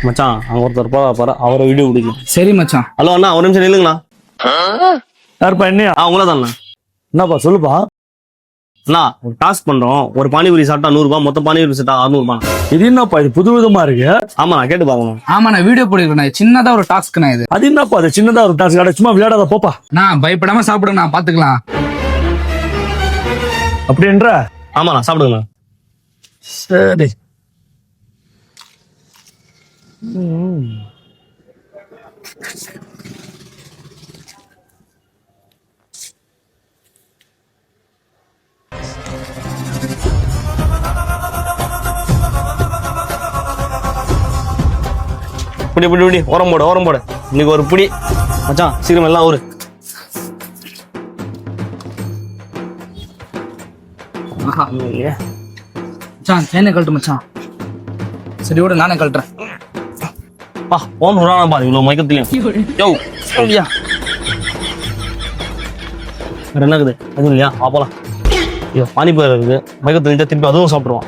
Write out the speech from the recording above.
மச்சான் அங்க ஒருத்தர் பாரு அவரை வீடியோ பிடிக்கும். சரி மச்சான். ஹலோ அண்ணா ஒரு நிமிஷம் நில்லுங்கண்ணா. யாருப்பா என்னையா? உங்களா தான்ண்ணா. என்னப்பா சொல்லுப்பா. அண்ணா ஒரு டாஸ்க் பண்றோம். ஒரு பானிபூரி சாப்பிட்டா 100 ரூபாய், மொத்தம் பானிபூரி சாப்பிட்டா 600 ரூபாய். இது என்னப்பா இது புது விதமா இருக்கு? ஆமா நான் கேட்டு பாருங்க. ஆமா நான் வீடியோ போடுறேன். சின்னதா ஒரு டாஸ்க்னா இது. அது என்னப்பா அது சின்னதா ஒரு டாஸ்க் கடை சும்மா விளையாடாத போப்பா. நான் பயப்படாம சாப்பிடுங்க, நான் பாத்துக்கலாம். அப்படின்ற? ஆமாண்ணா சாப்பிடுங்கண்ணா. சரி. பிடி பிடி பிடி ஓரம் போடு. இன்னைக்கு ஒரு பிடி மச்சான் சீக்கிரம் எல்லாம் ஒரு மச்சான் செயினை கழட்டு மச்சான். சரி விட நானே கழட்டுறேன். பா ஓன் விடானா பாரு இவ்வளவு மயக்கத்துலயும். யோ சொல்லியா வேற என்ன இருக்குது? எதுவும் இல்லையா? போலாம். ஐயோ பானிபூரி இருக்குது மயக்கத்துல திருப்பி அதுவும் சாப்பிடுவான்.